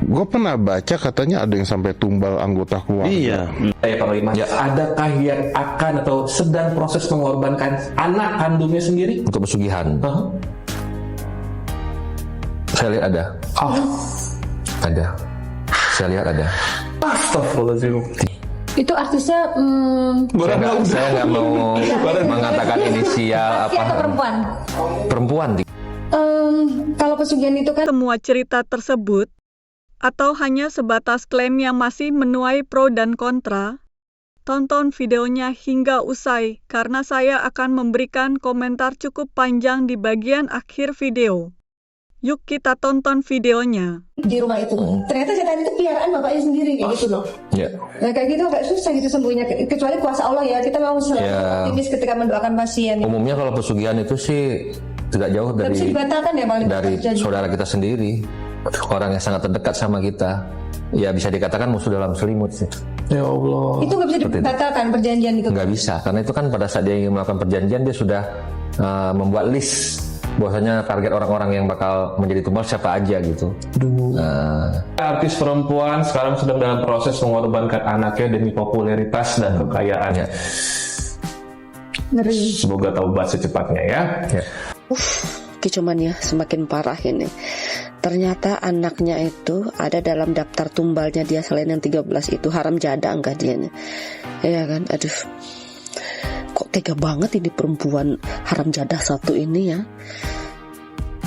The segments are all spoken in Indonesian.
Gue pernah baca katanya ada yang sampai tumbal anggota keluarga. Iya. Pak Panglima, adakah yang akan atau sedang proses mengorbankan anak kandungnya sendiri? Untuk pesugihan. Saya lihat ada. Ada. Saya lihat ada. Astagfirullahaladzim. Itu artisnya Saya nggak mau mengatakan inisial laki apa. atau perempuan? Perempuan. Kalau pesugihan itu kan Semua cerita tersebut, atau hanya sebatas klaim yang masih menuai pro dan kontra, tonton videonya hingga usai karena saya akan memberikan komentar cukup panjang di bagian akhir video. Yuk kita tonton videonya. di rumah itu. Ternyata setan itu piaraan bapaknya sendiri kayak gitu loh. Ya. Nah, kayak gitu agak susah gitu sembuhnya, kecuali kuasa Allah ya. Kita mau selalu Ya. optimis ketika mendoakan pasien. Umumnya kalau pesugihan itu sih tidak jauh Tapi bisa dari dibatalkan ya Bang? saudara kita sendiri, orang yang sangat terdekat sama kita. Ya bisa dikatakan musuh dalam selimut sih. Ya Allah. Itu nggak bisa dibatalkan perjanjian itu. Nggak bisa, karena itu kan pada saat dia ingin melakukan perjanjian dia sudah membuat list bahwasanya target orang-orang yang bakal menjadi tumbal siapa aja gitu. Artis perempuan sekarang sedang dalam proses mengorbankan anaknya demi popularitas dan kekayaan. Ya. Ngeri. Semoga taubat secepatnya ya. Ya. Cuman ya semakin parah ini. Ternyata anaknya itu ada dalam daftar tumbalnya dia selain yang 13 itu. Haram jada enggak dianya. Iya kan, aduh. Kok tega banget ini perempuan haram jadah satu ini ya.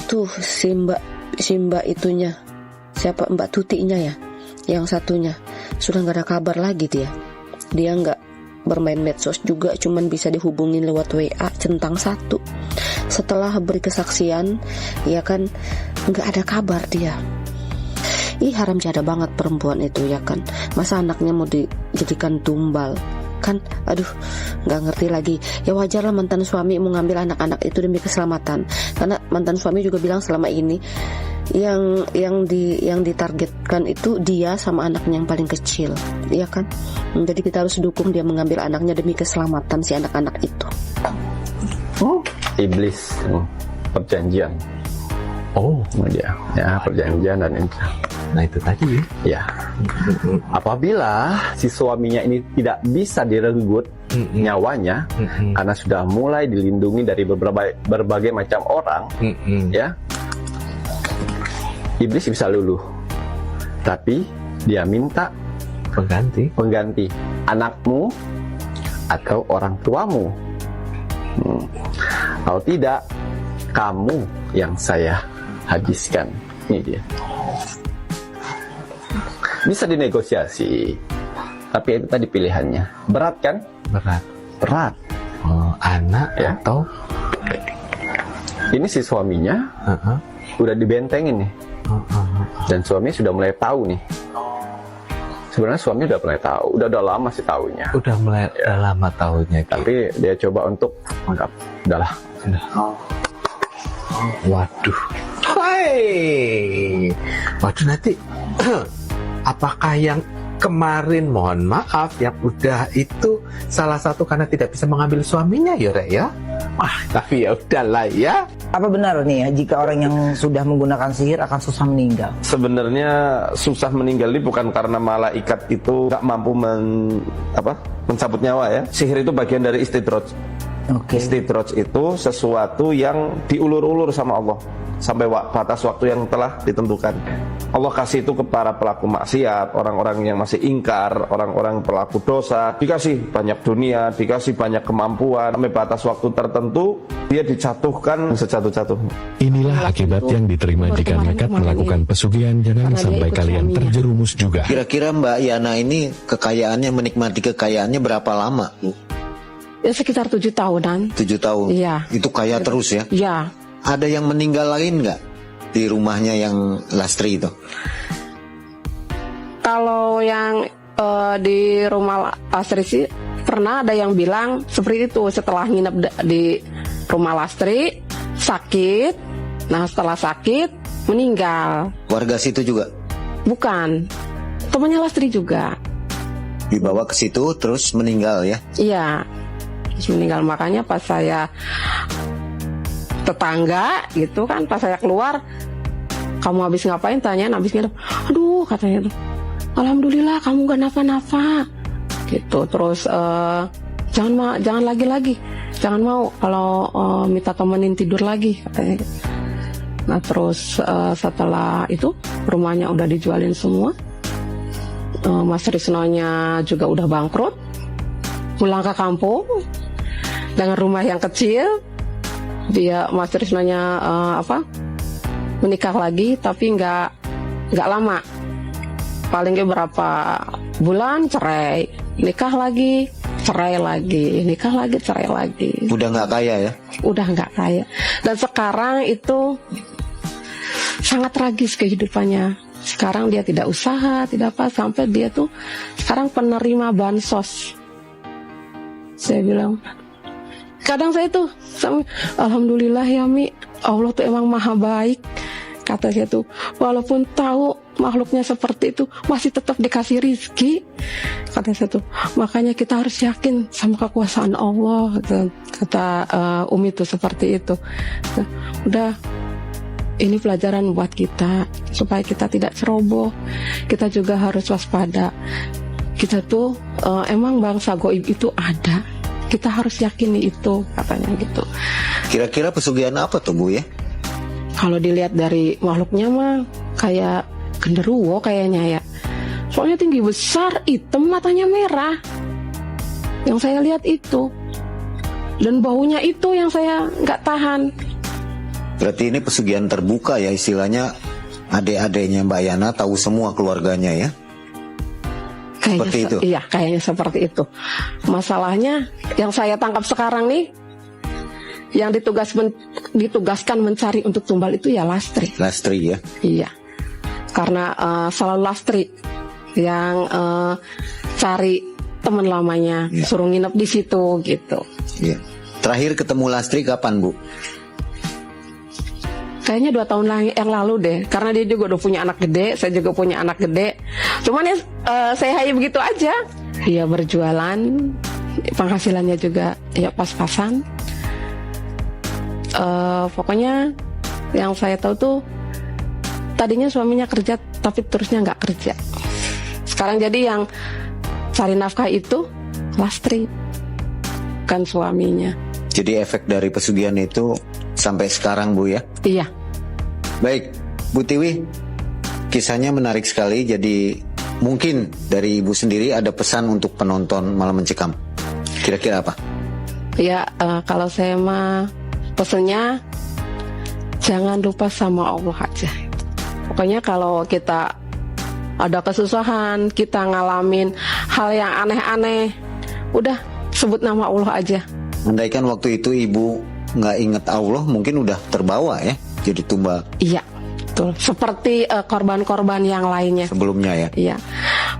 Tuh si mbak itunya, siapa, Mbak Tutinya ya, yang satunya sudah nggak ada kabar lagi dia nggak bermain medsos juga, cuman bisa dihubungin lewat WA centang satu. Setelah beri kesaksian ya kan nggak ada kabar dia. Ih, haram jadah banget perempuan itu ya kan. Masa anaknya mau dijadikan tumbal kan, aduh nggak ngerti lagi. Ya wajar lah mantan suami mau ngambil anak-anak itu demi keselamatan, karena mantan suami juga bilang selama ini yang ditargetkan itu dia sama anaknya yang paling kecil, ya kan. Jadi kita harus dukung dia mengambil anaknya demi keselamatan si anak-anak itu. Iblis, perjanjian. Ya perjanjian dan itu. Nah itu tadi Ya, apabila si suaminya ini tidak bisa direnggut nyawanya karena sudah mulai dilindungi dari berbagai macam orang, ya, iblis bisa luluh. Tapi dia minta pengganti anakmu atau orang tuamu. Kalau tidak, kamu yang saya habiskan. Ini dia. Bisa dinegosiasi, tapi itu tadi pilihannya. Berat kan? Berat. anak Ya. atau Ini si suaminya udah dibentengin nih, dan suami sudah mulai tahu nih. Sebenarnya suami udah mulai tahu, udah lama sih tahunya. udah mulai lama tahunnya. Tapi dia coba untuk anggap, udahlah. Waduh. Waduh, nanti apakah yang kemarin, mohon maaf, yang udah itu salah satu karena tidak bisa mengambil suaminya ya Rek ya? Tapi ya udahlah ya. Apa benar nih ya, jika orang yang sudah menggunakan sihir akan susah meninggal? Sebenarnya susah meninggal ini bukan karena malaikat itu nggak mampu mencabut nyawa ya. Sihir itu bagian dari istidraj. Istidraj itu sesuatu yang diulur-ulur sama Allah sampai batas waktu yang telah ditentukan. Allah kasih itu ke para pelaku maksiat, orang-orang yang masih ingkar, orang-orang pelaku dosa, dikasih banyak dunia, dikasih banyak kemampuan, sampai batas waktu tertentu dia dijatuhkan sejatuh-jatuhnya. Inilah akibat yang diterima jika nekat melakukan pesugihan. Jangan sampai kalian terjerumus juga. Kira-kira Mbak Yana ini kekayaannya, menikmati kekayaannya berapa lama, Bu? Ya sekitar 7 tahunan. 7 tahun? Iya. Itu kaya terus ya? Ya. Ada yang meninggal lain nggak di rumahnya yang Lastri itu? Kalau yang di rumah Lastri sih pernah ada yang bilang seperti itu, setelah nginep di rumah Lastri sakit. Nah setelah sakit meninggal. Warga situ juga? Bukan, temannya Lastri juga. Dibawa ke situ terus meninggal ya? Iya, terus meninggal. Makanya pas saya tetangga gitu kan, pas saya keluar, kamu habis ngapain, tanyain habis nginep. Aduh, katanya tuh. Alhamdulillah kamu gak napa-napa gitu. Terus jangan lagi jangan mau kalau minta temenin tidur lagi katanya. Nah terus setelah itu rumahnya udah dijualin semua, Mas Risnonya juga udah bangkrut, pulang ke kampung dengan rumah yang kecil. Dia Mas Risnonya menikah lagi, tapi nggak lama, paling berapa bulan cerai, nikah lagi, cerai lagi, nikah lagi, cerai lagi. Udah nggak kaya ya? Udah nggak kaya. Dan sekarang itu sangat tragis kehidupannya. Sekarang dia tidak usaha, tidak apa, sampai dia tuh sekarang penerima bansos. Saya bilang, kadang saya tuh, alhamdulillah ya Mi, Allah tuh emang maha baik. Kata saya tuh, walaupun tahu makhluknya seperti itu, masih tetap dikasih rizki. Kata saya tuh, makanya kita harus yakin sama kekuasaan Allah. Kata Umi tuh seperti itu. Nah, udah, ini pelajaran buat kita, supaya kita tidak ceroboh. Kita juga harus waspada. Kita tuh emang bangsa goib itu ada. Kita harus yakini itu, katanya gitu. Kira-kira pesugihan apa tuh Bu ya? Kalau dilihat dari makhluknya mah kayak genderuwo kayaknya ya. Soalnya tinggi besar, hitam, matanya merah. Yang saya lihat itu. Dan baunya itu yang saya nggak tahan. Berarti ini pesugihan terbuka ya, istilahnya adik-adiknya Mbak Yana tahu semua keluarganya ya? Seperti itu? Iya, kayaknya seperti itu. Masalahnya yang saya tangkap sekarang nih, yang ditugaskan mencari untuk tumbal itu ya Lastri. Lastri ya? Iya, karena selalu Lastri yang cari teman lamanya, ya. Suruh nginep di situ gitu. Iya. Terakhir ketemu Lastri kapan Bu? Kayaknya 2 tahun yang lalu deh, karena dia juga udah punya anak gede, saya juga punya anak gede. Cuman ya saya hanya begitu aja. Dia berjualan, penghasilannya juga ya pas-pasan. Pokoknya yang saya tahu tuh tadinya suaminya kerja tapi terusnya nggak kerja. Sekarang jadi yang cari nafkah itu Lastri, bukan suaminya. Jadi efek dari pesugihan itu sampai sekarang Bu ya? Iya. Baik Bu Tiwi, kisahnya menarik sekali. Jadi mungkin dari Ibu sendiri ada pesan untuk penonton Malam Mencekam. Kira-kira apa? Ya kalau saya mah pesannya jangan lupa sama Allah aja. Pokoknya kalau kita ada kesusahan, kita ngalamin hal yang aneh-aneh, udah sebut nama Allah aja. Andaikan waktu itu Ibu nggak inget Allah, mungkin udah terbawa ya jadi tumbal. Iya, betul. Seperti korban-korban yang lainnya sebelumnya ya. Iya.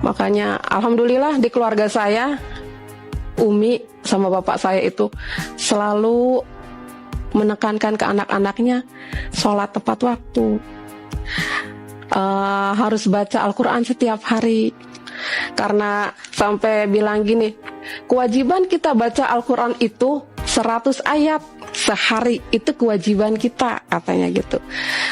Makanya alhamdulillah di keluarga saya, Umi sama bapak saya itu selalu menekankan ke anak-anaknya sholat tepat waktu, harus baca Al-Quran setiap hari. Karena sampai bilang gini, kewajiban kita baca Al-Quran itu 100 ayat sehari, itu kewajiban kita, katanya gitu.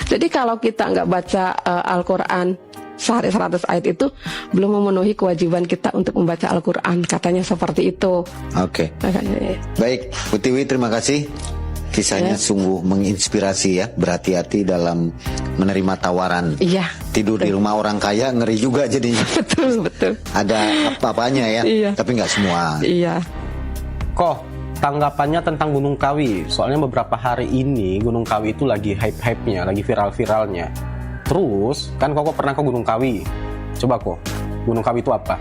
Jadi kalau kita nggak baca Al-Quran sehari 100 ayat itu belum memenuhi kewajiban kita untuk membaca Al-Quran, katanya seperti itu. Oke. Baik Bu Tiwi, terima kasih. Kisahnya sungguh menginspirasi ya. Berhati-hati dalam menerima tawaran. Iya. Tidur di rumah orang kaya ngeri juga jadinya. Betul. Ada apa-apanya ya. Iya. Tapi nggak semua. Iya. Kok tanggapannya tentang Gunung Kawi? Soalnya beberapa hari ini Gunung Kawi itu lagi hype-hype-nya, lagi viral-viralnya. Terus kan Koko pernah ke Gunung Kawi. Coba kok, Gunung Kawi itu apa?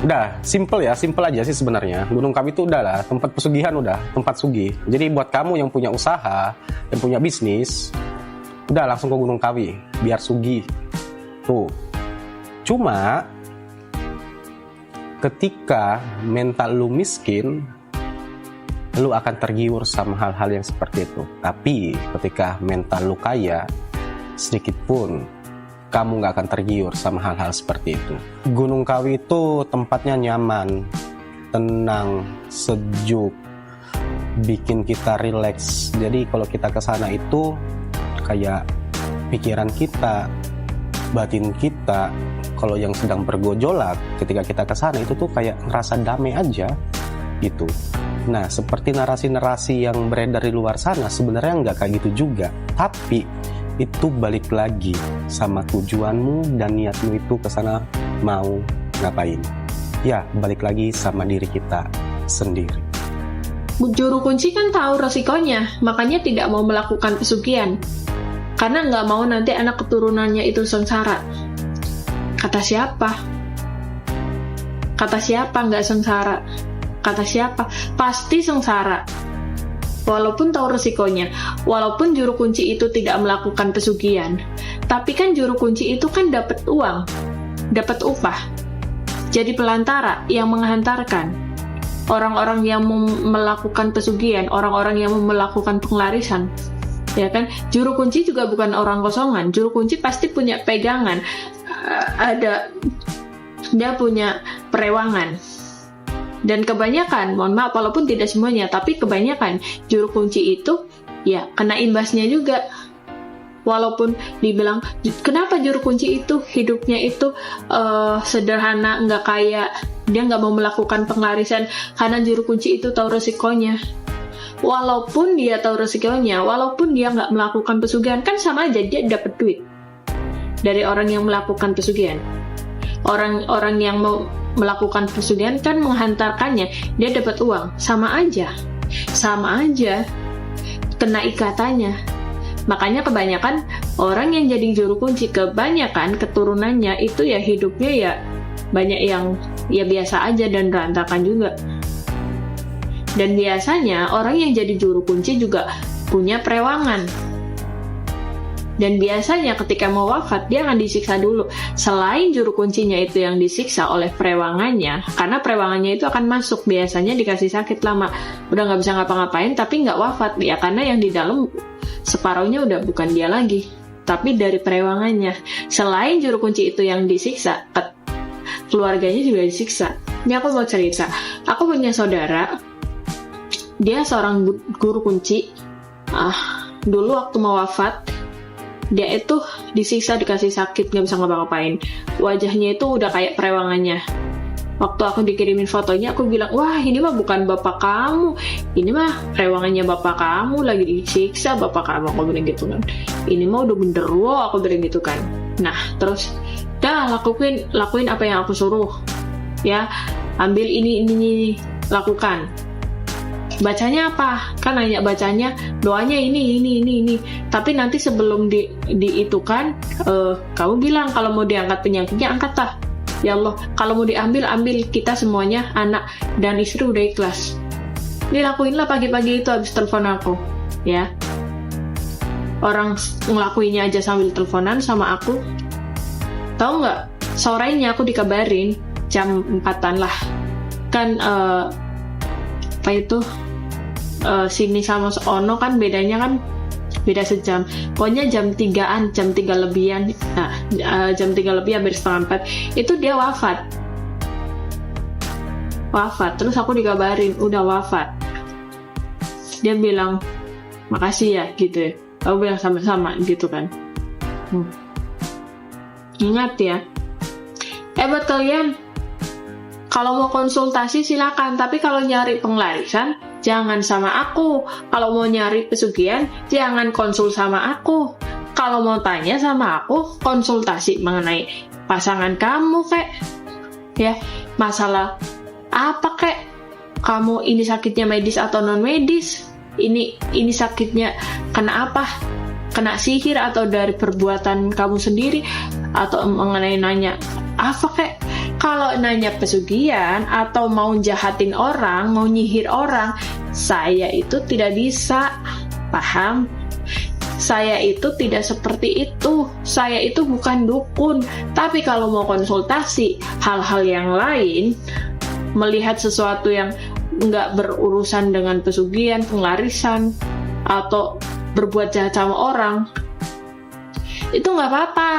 Udah, simple aja sih sebenarnya. Gunung Kawi itu udah lah, tempat pesugihan, udah, tempat sugih. Jadi buat kamu yang punya usaha, yang punya bisnis, udah langsung ke Gunung Kawi, biar sugih. Tuh. Cuma, ketika mental lu miskin, lu akan tergiur sama hal-hal yang seperti itu. Tapi, ketika mental lu kaya, sedikit pun kamu nggak akan tergiur sama hal-hal seperti itu. Gunung Kawi itu tempatnya nyaman, tenang, sejuk, bikin kita rileks. Jadi kalau kita ke sana itu kayak pikiran kita batin kita kalau yang sedang bergojolak ketika kita ke sana itu tuh kayak ngerasa damai aja gitu. Nah, seperti narasi-narasi yang beredar di luar sana sebenarnya nggak kayak gitu juga. Tapi itu balik lagi sama tujuanmu dan niatmu itu ke sana mau ngapain. Ya, balik lagi sama diri kita sendiri. Juru kunci kan tahu resikonya, makanya tidak mau melakukan pesugihan. Karena nggak mau nanti anak keturunannya itu sengsara. Kata siapa? Kata siapa nggak sengsara? Kata siapa? Pasti sengsara. Walaupun tahu resikonya, walaupun juru kunci itu tidak melakukan pesugihan, tapi kan juru kunci itu kan dapat uang, dapat upah. Jadi pelantara yang menghantarkan orang-orang yang melakukan pesugihan, orang-orang yang melakukan penglarisan. Ya kan, juru kunci juga bukan orang kosongan. Juru kunci pasti punya pegangan, dia punya perewangan. Dan kebanyakan, mohon maaf walaupun tidak semuanya, tapi kebanyakan juru kunci itu ya kena imbasnya juga. Walaupun dibilang kenapa juru kunci itu hidupnya itu sederhana, nggak kaya, dia nggak mau melakukan penglarisan karena juru kunci itu tahu resikonya. Walaupun dia tahu resikonya, walaupun dia nggak melakukan pesugihan, kan sama aja dia dapat duit dari orang yang melakukan pesugihan. Orang yang mau melakukan pesugihan kan menghantarkannya, dia dapat uang, sama aja kena ikatannya. Makanya kebanyakan orang yang jadi juru kunci, kebanyakan keturunannya itu ya hidupnya ya banyak yang ya biasa aja dan berantakan juga. Dan biasanya orang yang jadi juru kunci juga punya perewangan. Dan biasanya ketika mau wafat, dia akan disiksa dulu. Selain juru kuncinya itu yang disiksa oleh perewangannya, karena perewangannya itu akan masuk, biasanya dikasih sakit lama, udah nggak bisa ngapa-ngapain, tapi nggak wafat. Ya karena yang di dalam separuhnya udah bukan dia lagi, tapi dari perewangannya. Selain juru kunci itu yang disiksa, keluarganya juga disiksa. Ini aku mau cerita, aku punya saudara, dia seorang guru kunci. Dulu waktu mau wafat, dia itu disiksa, dikasih sakit, nggak bisa ngapa-ngapain. Wajahnya itu udah kayak perewangannya. Waktu aku dikirimin fotonya, aku bilang, wah ini mah bukan bapak kamu, ini mah perewangannya bapak kamu lagi disiksa bapak kamu, aku bilang gitu kan. Ini mah udah genderuwo, aku bilang gitu kan. Nah terus, dah lakuin apa yang aku suruh, ya ambil ini, lakukan. Bacanya apa? Kan nanya bacanya, doanya ini. Tapi nanti sebelum diitukan, kamu bilang kalau mau diangkat penyakitnya, angkat lah. Ya Allah, kalau mau diambil, ambil. Kita semuanya, anak dan istri udah ikhlas. Dilakuinlah pagi-pagi itu habis telepon aku. Ya. Orang ngelakuinnya aja sambil teleponan sama aku. Tahu nggak? Sorenya aku dikabarin, jam 4-an lah. Kan, apa itu? Sini sama Ono kan bedanya kan beda sejam, pokoknya jam 3 lebihan. Nah, jam 3 lebih hampir setengah 4 itu dia wafat. Terus aku dikabarin udah wafat. Dia bilang makasih ya gitu. Aku bilang sama-sama gitu kan. Ingat ya, buat kalian kalau mau konsultasi silakan, tapi kalau nyari penglarisan jangan sama aku. Kalau mau nyari pesugihan, jangan konsul sama aku. Kalau mau tanya sama aku, konsultasi mengenai pasangan kamu, kek. Ya, masalah apa, kek? Kamu ini sakitnya medis atau non medis? Ini sakitnya kena apa? Kena sihir atau dari perbuatan kamu sendiri? Atau mengenai nanya apa, kek? Kalau nanya pesugihan atau mau jahatin orang, mau nyihir orang, saya itu tidak bisa, paham? Saya itu tidak seperti itu. Saya itu bukan dukun. Tapi kalau mau konsultasi hal-hal yang lain, melihat sesuatu yang nggak berurusan dengan pesugihan, penglarisan, atau berbuat jahat sama orang, itu nggak apa-apa.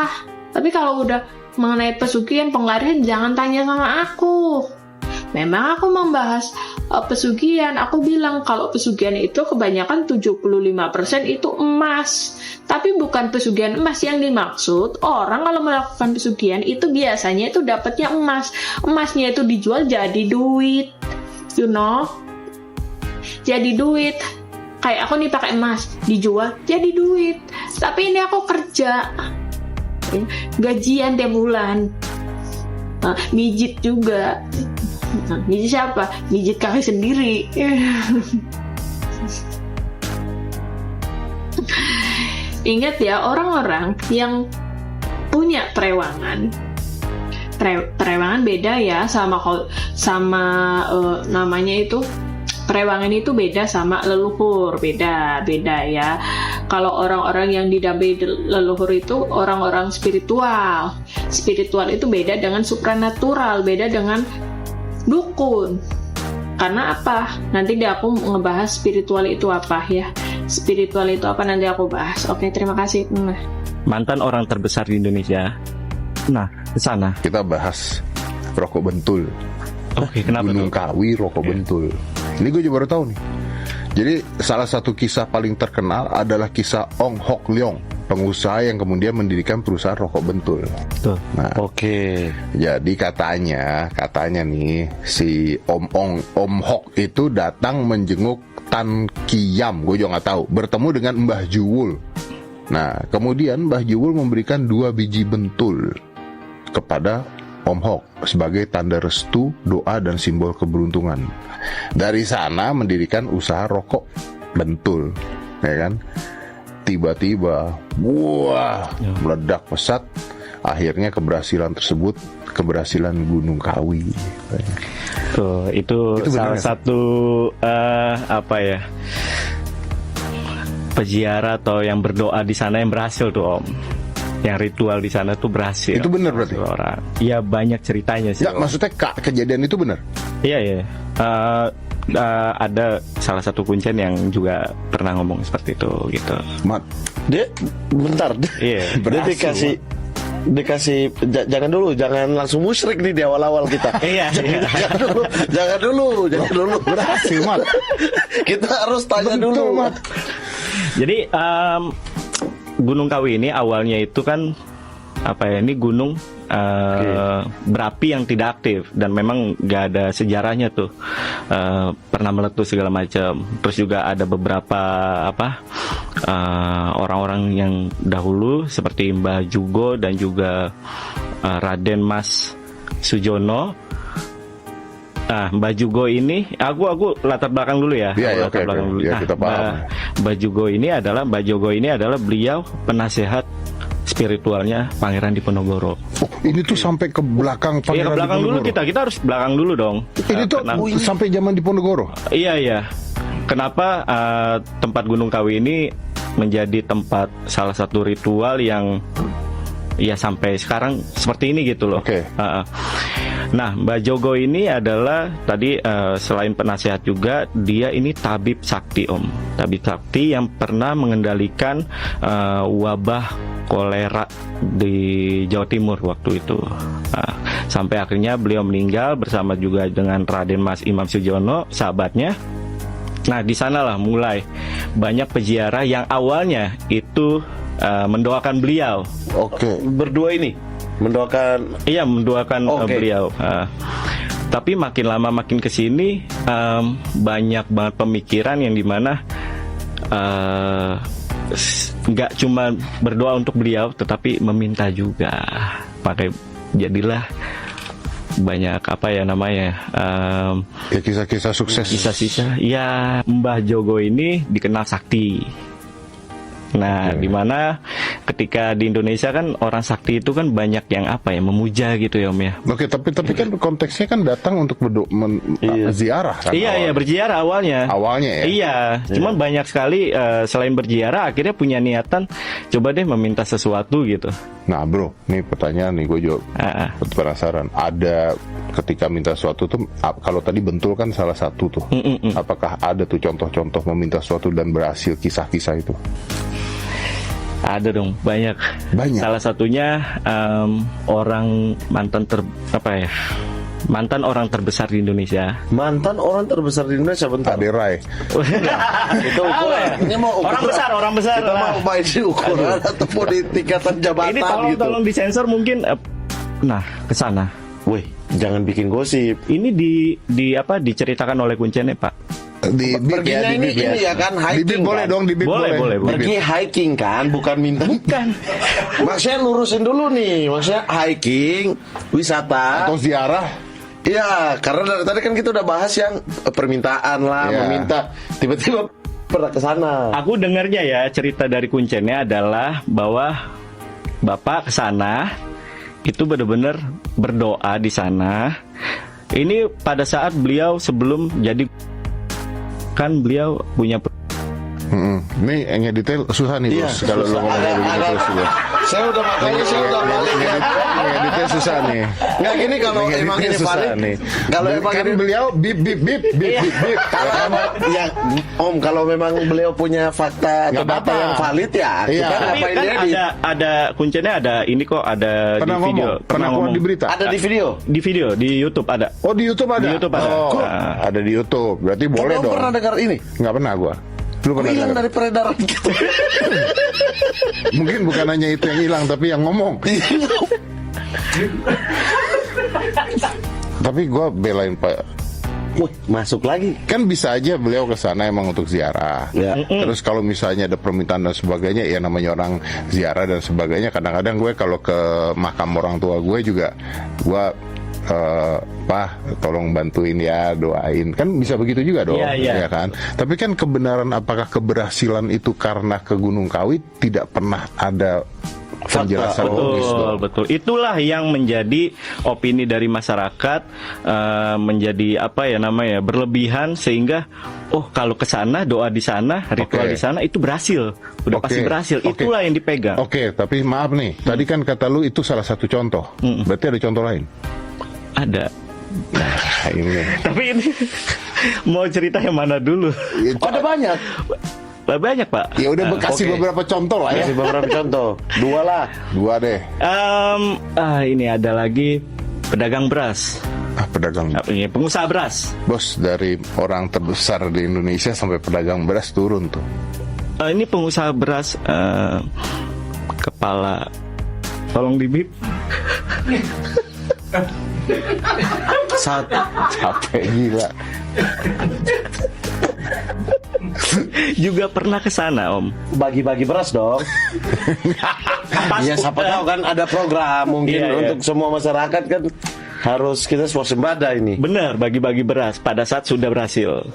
Tapi kalau udah mengenai pesugihan, penglarisan, jangan tanya sama aku. memang aku membahas pesugihan. Aku bilang kalau pesugihan itu kebanyakan 75% itu emas. Tapi bukan pesugihan emas yang dimaksud. Orang kalau melakukan pesugihan itu biasanya itu dapatnya emas. Emasnya itu dijual jadi duit. You know? Jadi duit. Kayak aku nih pakai emas, dijual jadi duit. Tapi ini aku kerja, gajian tiap bulan, mijit juga. Mijit siapa? Mijit kaki sendiri. Ingat ya, orang-orang yang punya terewangan. Terewangan beda ya sama namanya itu. Terewangan itu beda sama leluhur, beda ya. Kalau orang-orang yang didampingi leluhur itu orang-orang spiritual. Spiritual itu beda dengan supranatural, beda dengan dukun. Karena apa? Nanti aku ngebahas spiritual itu apa ya. Spiritual itu apa nanti aku bahas. Oke, terima kasih. Mantan orang terbesar di Indonesia. Nah, ke sana. Kita bahas rokok bentul. Oke, kenapa Gunung Kawi, rokok bentul. Ini gue juga baru tahu nih. Jadi salah satu kisah paling terkenal adalah kisah Ong Hok Leong, pengusaha yang kemudian mendirikan perusahaan rokok bentul. Nah, jadi katanya nih si Om Hok itu datang menjenguk Tan Kiam, gue juga nggak tahu, bertemu dengan Mbah Juwul. Nah, kemudian Mbah Juwul memberikan 2 biji bentul kepada Om Hok sebagai tanda restu, doa, dan simbol keberuntungan. Dari sana mendirikan usaha rokok bentul, ya kan? Tiba-tiba, meledak pesat. Akhirnya keberhasilan tersebut, keberhasilan Gunung Kawi. Tuh, itu salah satu peziarah atau yang berdoa di sana yang berhasil tuh Om. Yang ritual di sana tuh berhasil. Itu benar berarti? Iya, banyak ceritanya sih. Ya, maksudnya kejadian itu benar? Iya. Ada salah satu kuncen yang juga pernah ngomong seperti itu gitu. Dia bentar. Iya. Dia jangan langsung musyrik nih di awal-awal kita. Iya. Jangan dulu. Berhasil, Mat. Kita harus tanya dulu, Mat. Jadi Gunung Kawi ini awalnya itu kan ini gunung berapi yang tidak aktif dan memang gak ada sejarahnya tuh, pernah meletus segala macam. Terus juga ada beberapa orang-orang yang dahulu seperti Mbah Jugo dan juga Raden Mas Sujono. Mbah Jugo ini, aku latar belakang dulu ya. Iya, oke. Ya, kita paham. Mbah Jugo ini adalah beliau penasehat spiritualnya Pangeran Diponegoro. Oh, ini tuh sampai ke belakang Pangeran Diponegoro. Iya, ke belakang dulu kita harus belakang dulu dong. Ini tuh sampai zaman Diponegoro. Iya. Kenapa tempat Gunung Kawi ini menjadi tempat salah satu ritual yang ya sampai sekarang seperti ini gitu loh. Oke. Nah, Mbah Jogo ini adalah tadi selain penasehat juga dia ini tabib sakti Om. Tabib sakti yang pernah mengendalikan wabah kolera di Jawa Timur waktu itu. Sampai akhirnya beliau meninggal bersama juga dengan Raden Mas Imam Sujono, sahabatnya. Nah, di sanalah mulai banyak peziarah yang awalnya itu mendoakan beliau. Oke. Berdua ini mendoakan. Iya, mendoakan beliau. Tapi makin lama makin kesini banyak banget pemikiran yang dimana nggak cuma berdoa untuk beliau, tetapi meminta juga. Pakai jadilah banyak kisah-kisah sukses. Kisah-kisah. Ya, Mbah Jogo ini dikenal sakti. Nah, dimana ketika di Indonesia kan orang sakti itu kan banyak yang memuja gitu ya Om ya. Oke, tapi kan konteksnya kan datang untuk ziarah kan? Iya, berziarah awalnya. Awalnya ya. Iya, cuman banyak sekali selain berziarah akhirnya punya niatan coba deh meminta sesuatu gitu. Nah, bro, nih pertanyaan nih gue juga penasaran. Ada ketika minta sesuatu tuh, kalau tadi bentul kan salah satu tuh. Apakah ada tuh contoh-contoh meminta sesuatu dan berhasil, kisah-kisah itu? Ada dong, banyak. Salah satunya orang mantan mantan orang terbesar di Indonesia. Mantan orang terbesar di Indonesia, bentar. Rai. Itu ukuran. Ini mau ukuran. Orang besar. Kita mau main di ukuran atau mau di tingkatan jabatan Ini gitu. tolong disensor mungkin. Nah, ke sana. Wih, jangan bikin gosip. Ini diceritakan oleh Kuncene, Pak. Di Perginya ini ya kan hiking. Di bib boleh kan? dong, di bib boleh. Pergi hiking kan, bukan minta. Bukan. Maksudnya lurusin dulu nih. Maksudnya hiking, wisata atau ziarah. Iya, karena dari tadi kan kita udah bahas yang permintaan lah, meminta. Tiba-tiba pernah ke sana. Aku dengarnya ya, cerita dari Kuncene adalah bahwa Bapak ke sana itu benar-benar berdoa di sana. Ini pada saat beliau sebelum jadi, kan beliau punya Ini ngedetail susah nih bos. Kalau lo ngomong begitu terus juga. Saya udah balik ya. Ngedetail susah nih. Nggak gini kalau emang ini valid nih. Kalau emang kan ini beliau bip. Ya, Om, kalau memang beliau punya fakta atau data yang valid ya. Kita Tapi ngapain kan dia ada Kuncene, ada ini kok, ada Pernah di video. ngomong? Pernah ngomong di berita? Ada di video? Di video, di YouTube ada. Oh, di YouTube ada? Di YouTube ada. Oh, Nah. ada di YouTube. Berarti boleh Kamu dong. pernah dengar ini? Nggak pernah gua. Lu pernah Hilang dengar? dari peredaran gitu. Mungkin bukan hanya itu yang hilang, tapi yang ngomong. Tapi gue belain Pak. Masuk lagi. Kan bisa aja beliau ke sana emang untuk ziarah. Ya. Terus kalau misalnya ada permintaan dan sebagainya, ya namanya orang ziarah dan sebagainya. Kadang-kadang gue kalau ke makam orang tua gue juga, gue Pak, tolong bantuin ya, doain. Kan bisa begitu juga dong, ya kan? Tapi kan kebenaran apakah keberhasilan itu karena ke Gunung Kawi tidak pernah ada penjelasan logis dong. Betul. Itulah yang menjadi opini dari masyarakat, menjadi berlebihan, sehingga kalau ke sana, doa di sana, ritual di sana itu berhasil. Udah pasti berhasil. Itulah yang dipegang. Oke, tapi maaf nih, tadi kan kata lu itu salah satu contoh. Berarti ada contoh lain? Ada. Nah, ini. Tapi ini mau cerita yang mana dulu? Ada banyak. Banyak, Pak. Ya udah kasih beberapa contoh lah ya. Kasih beberapa contoh. Dua deh. Ini ada lagi pedagang beras. Pedagang. Ini pengusaha beras. Bos, dari orang terbesar di Indonesia sampai pedagang beras turun tuh. Ini pengusaha beras, kepala. Tolong dibip. Capek gila. Juga pernah ke sana, Om. Bagi-bagi beras dong. Ya siapa tahu kan ada program mungkin untuk semua masyarakat kan harus kita swasembada ini. Benar, bagi-bagi beras pada saat sudah berhasil.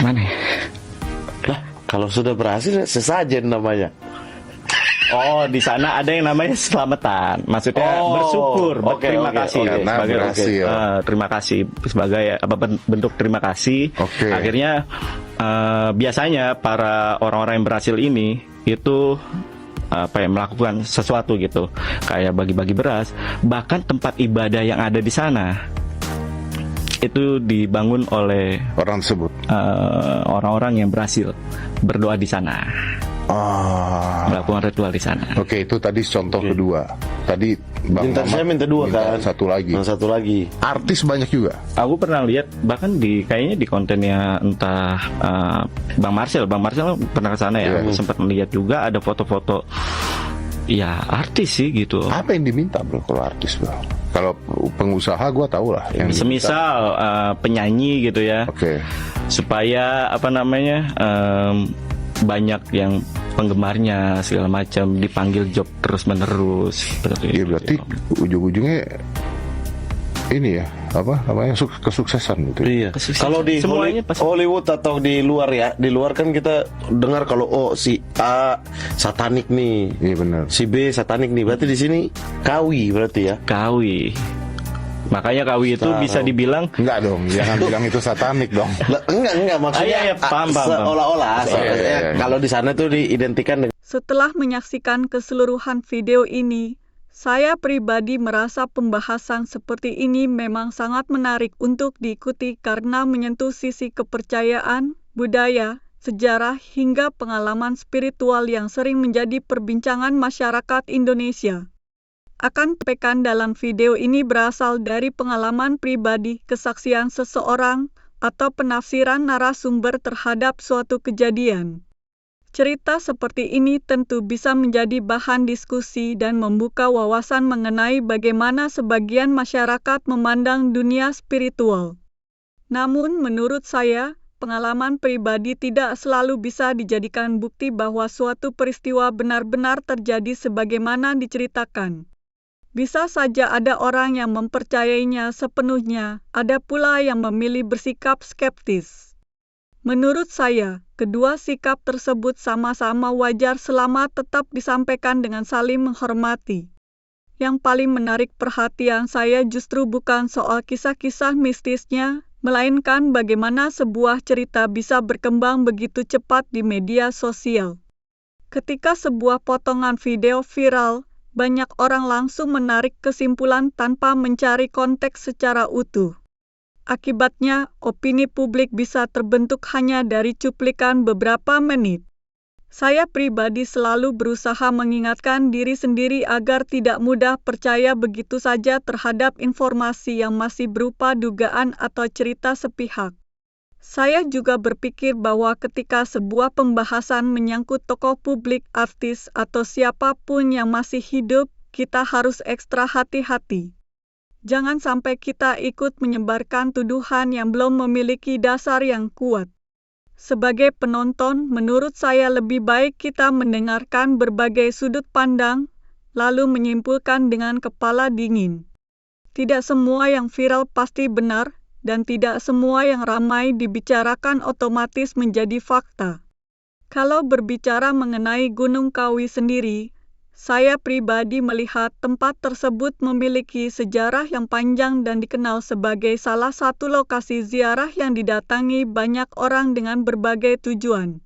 Mana? Lah, kalau sudah berhasil sesajen namanya. Oh, di sana ada yang namanya selamatan. Maksudnya bersyukur, berterima kasih sebagai terima kasih sebagai bentuk terima kasih. Akhirnya biasanya para orang-orang yang berhasil ini itu melakukan sesuatu gitu, kayak bagi-bagi beras. Bahkan tempat ibadah yang ada di sana itu dibangun oleh orang tersebut, orang-orang yang berhasil berdoa di sana. Melakukan ritual di sana. Oke, itu tadi contoh kedua. Tadi Bang saya minta dua kan. Satu lagi. Artis banyak juga. Aku pernah lihat bahkan kayaknya di kontennya entah Bang Marcel pernah ke sana ya. Sempat melihat juga ada foto-foto. Ya artis sih gitu. Apa yang diminta bro kalau artis bro? Kalau pengusaha gue tau lah. Yang semisal penyanyi gitu ya. Supaya banyak yang penggemarnya segala macam, dipanggil job terus menerus. Iya, berarti ujung-ujungnya ini ya kesuksesan gitu. Iya. Kalau di Hollywood atau di luar kan kita dengar kalau si A satanik nih. Iya benar. Si B satanik nih. Berarti di sini kawi berarti ya. Kawi. Makanya kawi itu bisa dibilang enggak dong, jangan bilang itu satanik dong. Enggak maksudnya paham. Seolah-olah kalau di sana tuh diidentikan dengan. Setelah menyaksikan keseluruhan video ini, saya pribadi merasa pembahasan seperti ini memang sangat menarik untuk diikuti karena menyentuh sisi kepercayaan, budaya, sejarah hingga pengalaman spiritual yang sering menjadi perbincangan masyarakat Indonesia. akan sampaikan dalam video ini berasal dari pengalaman pribadi, kesaksian seseorang, atau penafsiran narasumber terhadap suatu kejadian. Cerita seperti ini tentu bisa menjadi bahan diskusi dan membuka wawasan mengenai bagaimana sebagian masyarakat memandang dunia spiritual. Namun, menurut saya, pengalaman pribadi tidak selalu bisa dijadikan bukti bahwa suatu peristiwa benar-benar terjadi sebagaimana diceritakan. Bisa saja ada orang yang mempercayainya sepenuhnya, ada pula yang memilih bersikap skeptis. Menurut saya, kedua sikap tersebut sama-sama wajar selama tetap disampaikan dengan saling menghormati. Yang paling menarik perhatian saya justru bukan soal kisah-kisah mistisnya, melainkan bagaimana sebuah cerita bisa berkembang begitu cepat di media sosial. Ketika sebuah potongan video viral, banyak orang langsung menarik kesimpulan tanpa mencari konteks secara utuh. Akibatnya, opini publik bisa terbentuk hanya dari cuplikan beberapa menit. Saya pribadi selalu berusaha mengingatkan diri sendiri agar tidak mudah percaya begitu saja terhadap informasi yang masih berupa dugaan atau cerita sepihak. Saya juga berpikir bahwa ketika sebuah pembahasan menyangkut tokoh publik, artis, atau siapapun yang masih hidup, kita harus ekstra hati-hati. Jangan sampai kita ikut menyebarkan tuduhan yang belum memiliki dasar yang kuat. Sebagai penonton, menurut saya lebih baik kita mendengarkan berbagai sudut pandang, lalu menyimpulkan dengan kepala dingin. Tidak semua yang viral pasti benar, dan tidak semua yang ramai dibicarakan otomatis menjadi fakta. Kalau berbicara mengenai Gunung Kawi sendiri, saya pribadi melihat tempat tersebut memiliki sejarah yang panjang dan dikenal sebagai salah satu lokasi ziarah yang didatangi banyak orang dengan berbagai tujuan.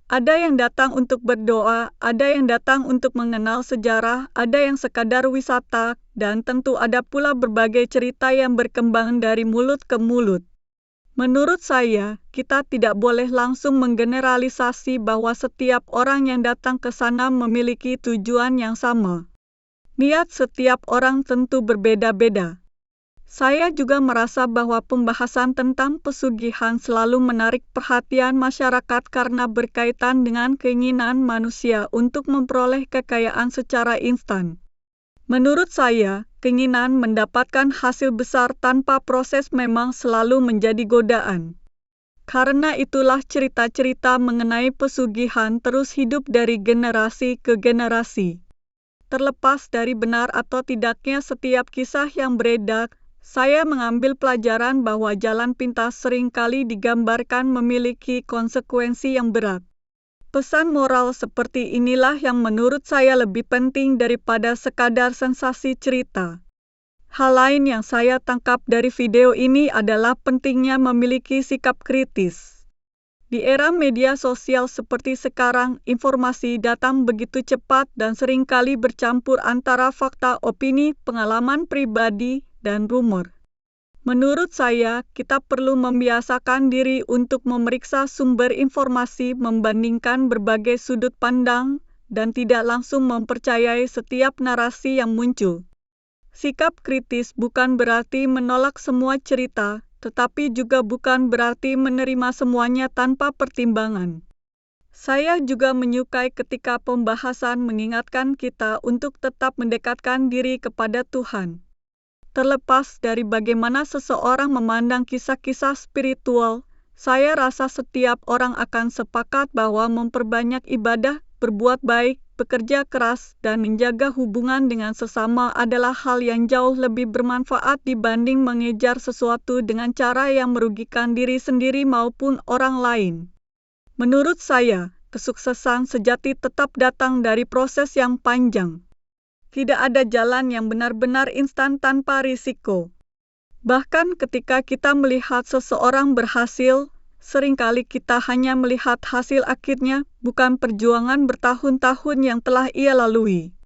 Ada yang datang untuk berdoa, ada yang datang untuk mengenal sejarah, ada yang sekadar wisata, dan tentu ada pula berbagai cerita yang berkembang dari mulut ke mulut. Menurut saya, kita tidak boleh langsung menggeneralisasi bahwa setiap orang yang datang ke sana memiliki tujuan yang sama. Niat setiap orang tentu berbeda-beda. Saya juga merasa bahwa pembahasan tentang pesugihan selalu menarik perhatian masyarakat karena berkaitan dengan keinginan manusia untuk memperoleh kekayaan secara instan. Menurut saya, keinginan mendapatkan hasil besar tanpa proses memang selalu menjadi godaan. Karena itulah cerita-cerita mengenai pesugihan terus hidup dari generasi ke generasi. Terlepas dari benar atau tidaknya setiap kisah yang beredar, saya mengambil pelajaran bahwa jalan pintas seringkali digambarkan memiliki konsekuensi yang berat. Pesan moral seperti inilah yang menurut saya lebih penting daripada sekadar sensasi cerita. Hal lain yang saya tangkap dari video ini adalah pentingnya memiliki sikap kritis. Di era media sosial seperti sekarang, informasi datang begitu cepat dan seringkali bercampur antara fakta, opini, pengalaman pribadi, dan rumor. Menurut saya, kita perlu membiasakan diri untuk memeriksa sumber informasi, membandingkan berbagai sudut pandang, dan tidak langsung mempercayai setiap narasi yang muncul. Sikap kritis bukan berarti menolak semua cerita, tetapi juga bukan berarti menerima semuanya tanpa pertimbangan. Saya juga menyukai ketika pembahasan mengingatkan kita untuk tetap mendekatkan diri kepada Tuhan. Terlepas dari bagaimana seseorang memandang kisah-kisah spiritual, saya rasa setiap orang akan sepakat bahwa memperbanyak ibadah, berbuat baik, bekerja keras, dan menjaga hubungan dengan sesama adalah hal yang jauh lebih bermanfaat dibanding mengejar sesuatu dengan cara yang merugikan diri sendiri maupun orang lain. Menurut saya, kesuksesan sejati tetap datang dari proses yang panjang. Tidak ada jalan yang benar-benar instan tanpa risiko. Bahkan ketika kita melihat seseorang berhasil, seringkali kita hanya melihat hasil akhirnya, bukan perjuangan bertahun-tahun yang telah ia lalui.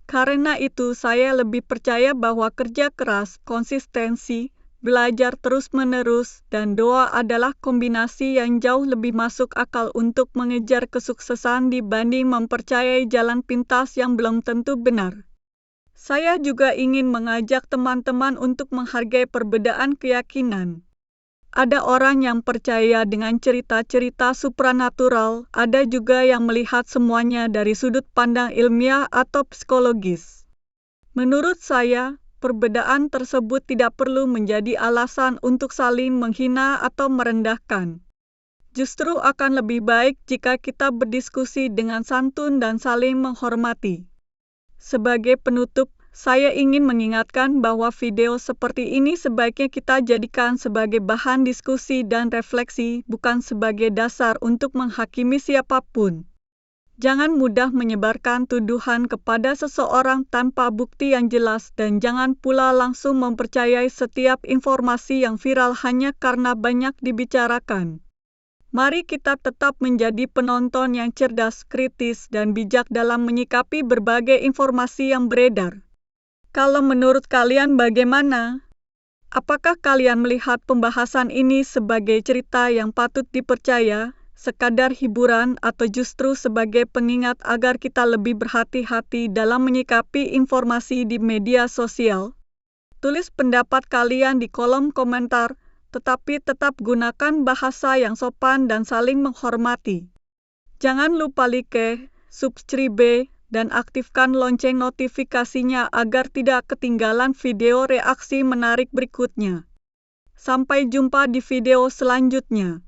Karena itu, saya lebih percaya bahwa kerja keras, konsistensi, belajar terus-menerus, dan doa adalah kombinasi yang jauh lebih masuk akal untuk mengejar kesuksesan dibanding mempercayai jalan pintas yang belum tentu benar. Saya juga ingin mengajak teman-teman untuk menghargai perbedaan keyakinan. Ada orang yang percaya dengan cerita-cerita supranatural, ada juga yang melihat semuanya dari sudut pandang ilmiah atau psikologis. Menurut saya, perbedaan tersebut tidak perlu menjadi alasan untuk saling menghina atau merendahkan. Justru akan lebih baik jika kita berdiskusi dengan santun dan saling menghormati. Sebagai penutup, saya ingin mengingatkan bahwa video seperti ini sebaiknya kita jadikan sebagai bahan diskusi dan refleksi, bukan sebagai dasar untuk menghakimi siapapun. Jangan mudah menyebarkan tuduhan kepada seseorang tanpa bukti yang jelas dan jangan pula langsung mempercayai setiap informasi yang viral hanya karena banyak dibicarakan. Mari kita tetap menjadi penonton yang cerdas, kritis, dan bijak dalam menyikapi berbagai informasi yang beredar. Kalau menurut kalian bagaimana? Apakah kalian melihat pembahasan ini sebagai cerita yang patut dipercaya, sekadar hiburan, atau justru sebagai pengingat agar kita lebih berhati-hati dalam menyikapi informasi di media sosial? Tulis pendapat kalian di kolom komentar, tetapi tetap gunakan bahasa yang sopan dan saling menghormati. Jangan lupa like, subscribe, dan aktifkan lonceng notifikasinya agar tidak ketinggalan video reaksi menarik berikutnya. Sampai jumpa di video selanjutnya.